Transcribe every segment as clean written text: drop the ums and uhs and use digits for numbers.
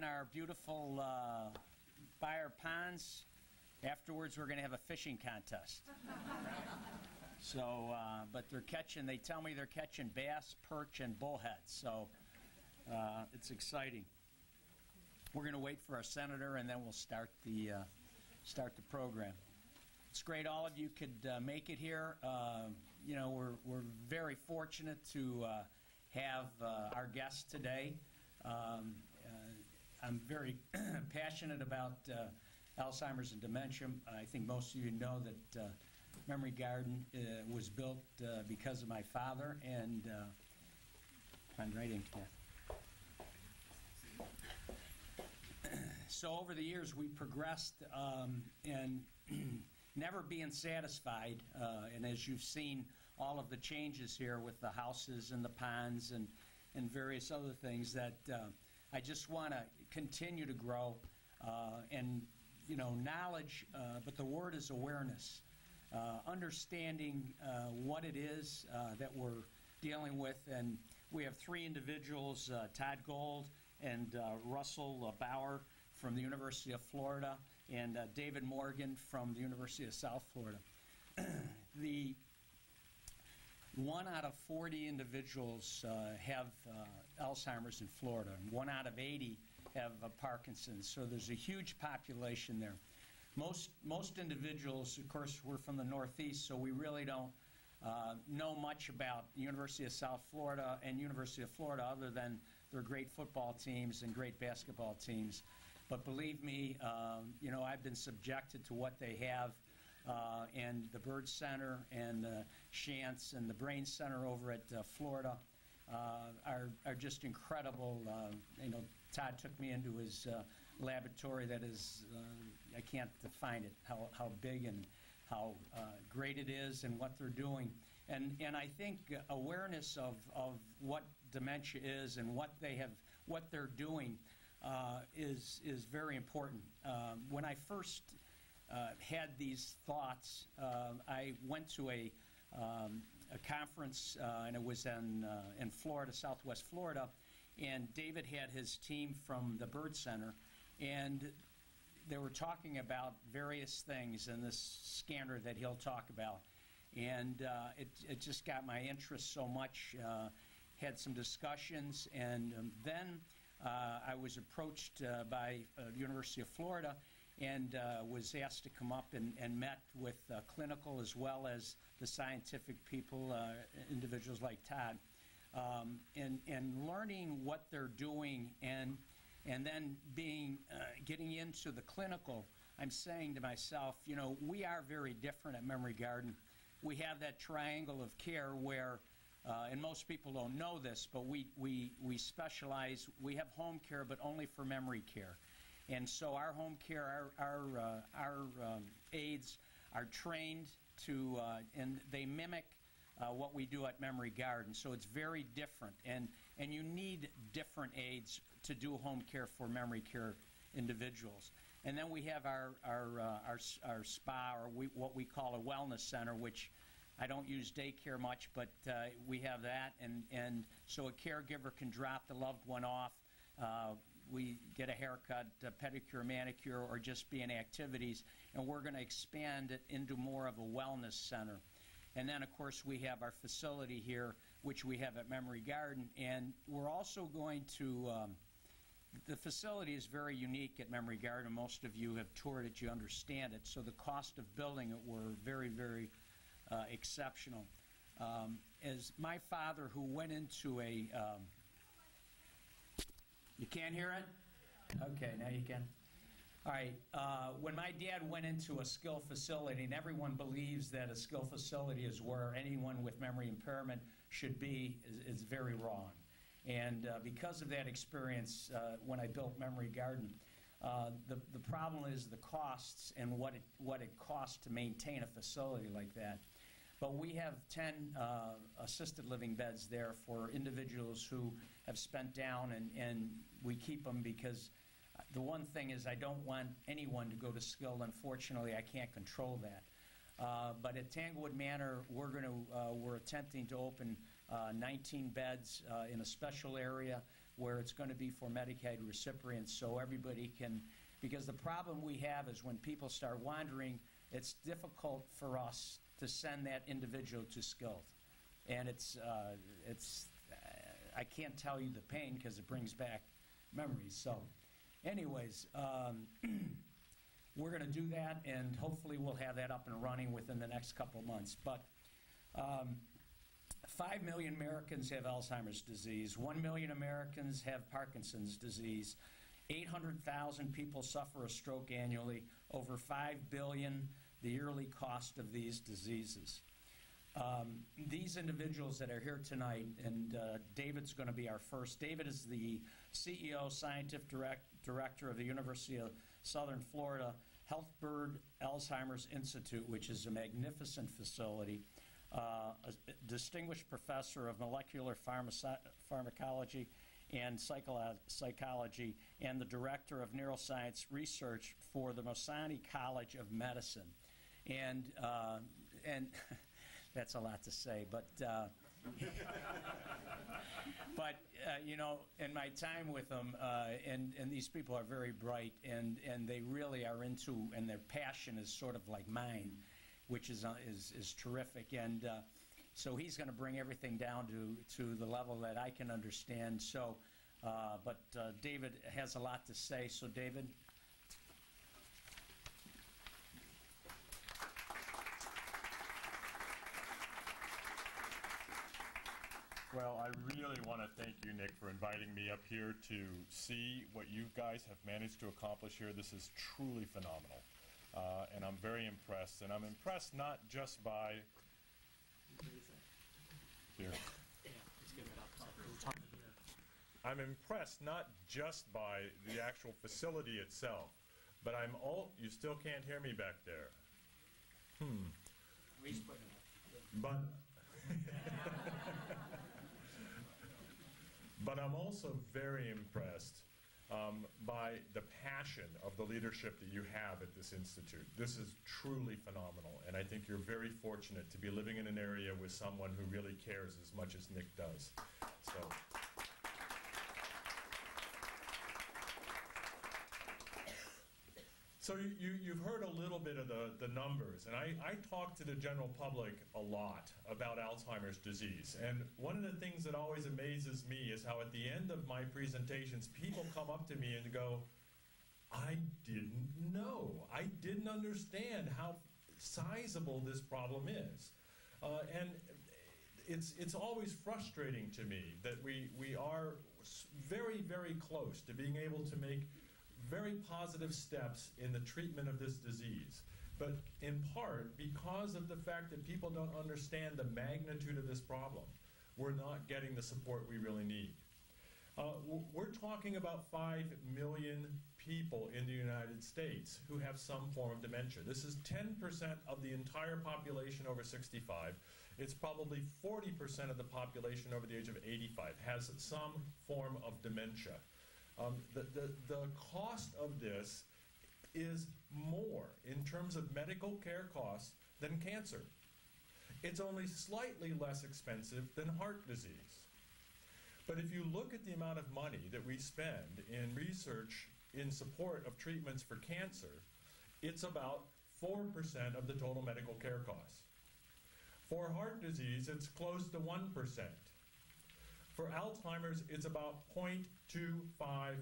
our beautiful by our ponds. Afterwards, we're going to have a fishing contest. So, but they're catching, they tell me they're catching bass, perch, and bullheads. So it's exciting. We're going to wait for our senator, and then we'll start the program. It's great all of you could make it here. You know, we're very fortunate to have our guest today. I'm very passionate about Alzheimer's and dementia. I think most of you know that Memory Garden was built because of my father, and I'm writing that. So over the years we progressed and never being satisfied, and as you've seen all of the changes here with the houses and the ponds and various other things, that I just want to continue to grow and, you know, knowledge, but the word is awareness. Understanding what it is that we're dealing with. And we have three individuals, Todd Gold and Russell Bauer from the University of Florida, and David Morgan from the University of South Florida. The 1 out of 40 individuals have Alzheimer's in Florida, and 1 out of 80 have Parkinson's. So there's a huge population there. Most individuals, of course, we're from the Northeast, so we really don't know much about the University of South Florida and University of Florida other than their great football teams and great basketball teams. But believe me, you know, I've been subjected to what they have, and the Bird Center and the Shantz and the Brain Center over at Florida are just incredible. You know, Todd took me into his laboratory that is, I can't define it, how big and how great it is and what they're doing. And I think awareness of what dementia is and what they're doing is very important. When I first had these thoughts, I went to a conference, and it was in Florida, Southwest Florida, and David had his team from the Bird Center, and they were talking about various things in this scanner that he'll talk about. And it just got my interest so much. Had some discussions, and then I was approached by the University of Florida and was asked to come up and met with clinical as well as the scientific people, individuals like Todd, and learning what they're doing, and then getting into the clinical. I'm saying to myself, you know, we are very different at Memory Garden. We have that triangle of care where, and most people don't know this, but we specialize. We have home care, but only for memory care. And so our home care, our aides are trained to, and they mimic what we do at Memory Garden. So it's very different, and you need different aides to do home care for memory care individuals. And then we have our spa, or what we call a wellness center, which I don't use daycare much, but we have that, and so a caregiver can drop the loved one off. We get a haircut, a pedicure, manicure, or just be in activities, and we're going to expand it into more of a wellness center. And then, of course, we have our facility here, which we have at Memory Garden, and we're also going to, the facility is very unique at Memory Garden. Most of you have toured it, you understand it, so the cost of building it were very, very exceptional. As my father, who went into a, you can't hear it? Okay, now you can. All right, when my dad went into a skill facility, and everyone believes that a skill facility is where anyone with memory impairment should be, is very wrong. And because of that experience, when I built Memory Garden, the problem is the costs and what it costs to maintain a facility like that. But we have 10 assisted living beds there for individuals who have spent down, and we keep them because the one thing is I don't want anyone to go to skilled. Unfortunately, I can't control that. But at Tanglewood Manor, we're attempting to open 19 beds in a special area where it's going to be for Medicaid recipients so everybody can, because the problem we have is when people start wandering, it's difficult for us to send that individual to skilled. And I can't tell you the pain because it brings back memories. So anyways, we're going to do that, and hopefully we'll have that up and running within the next couple of months. But 5 million Americans have Alzheimer's disease. 1 million Americans have Parkinson's disease. 800,000 people suffer a stroke annually. Over $5 billion the yearly cost of these diseases. These individuals that are here tonight, and David's going to be our first. David is the CEO, Scientific Director of the University of Southern Florida Health Bird Alzheimer's Institute, which is a magnificent facility, a distinguished professor of molecular pharmacology and psychology, and the Director of Neuroscience Research for the Mosani College of Medicine. And that's a lot to say, but you know, in my time with them, and these people are very bright, and they really are into, and their passion is sort of like mine, which is terrific. And so he's going to bring everything down to the level that I can understand. So, but David has a lot to say. So, David. Well, I really want to thank you, Nick, for inviting me up here to see what you guys have managed to accomplish here. This is truly phenomenal, and I'm very impressed. And I'm impressed not just by... Here. I'm impressed not just by the actual facility itself, but I'm all... You still can't hear me back there. But... But I'm also very impressed by the passion of the leadership that you have at this institute. This is truly phenomenal, and I think you're very fortunate to be living in an area with someone who really cares as much as Nick does. So you've heard a little bit of the numbers, and I talk to the general public a lot about Alzheimer's disease. And one of the things that always amazes me is how at the end of my presentations, people come up to me and go, I didn't know. I didn't understand how sizable this problem is. And it's always frustrating to me that we are very, very close to being able to make very positive steps in the treatment of this disease. But in part, because of the fact that people don't understand the magnitude of this problem, we're not getting the support we really need. We're talking about 5 million people in the United States who have some form of dementia. This is 10% of the entire population over 65. It's probably 40% of the population over the age of 85 has some form of dementia. The cost of this is more in terms of medical care costs than cancer. It's only slightly less expensive than heart disease. But if you look at the amount of money that we spend in research in support of treatments for cancer, it's about 4% of the total medical care costs. For heart disease, it's close to 1%. For Alzheimer's, it's about 0.25%.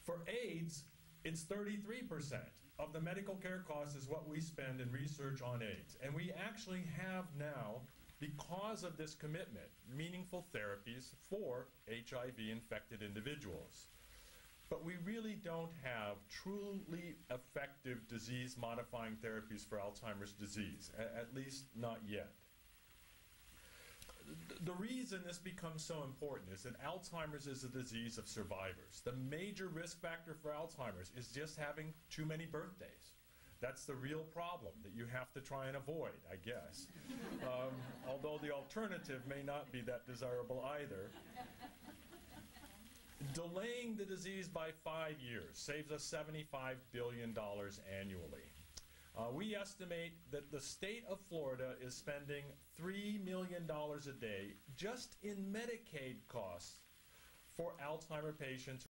For AIDS, it's 33% of the medical care costs is what we spend in research on AIDS. And we actually have now, because of this commitment, meaningful therapies for HIV-infected individuals. But we really don't have truly effective disease-modifying therapies for Alzheimer's disease, at least not yet. The reason this becomes so important is that Alzheimer's is a disease of survivors. The major risk factor for Alzheimer's is just having too many birthdays. That's the real problem that you have to try and avoid, I guess. Although the alternative may not be that desirable either. Delaying the disease by 5 years saves us $75 billion annually. We estimate that the state of Florida is spending $3 million a day just in Medicaid costs for Alzheimer patients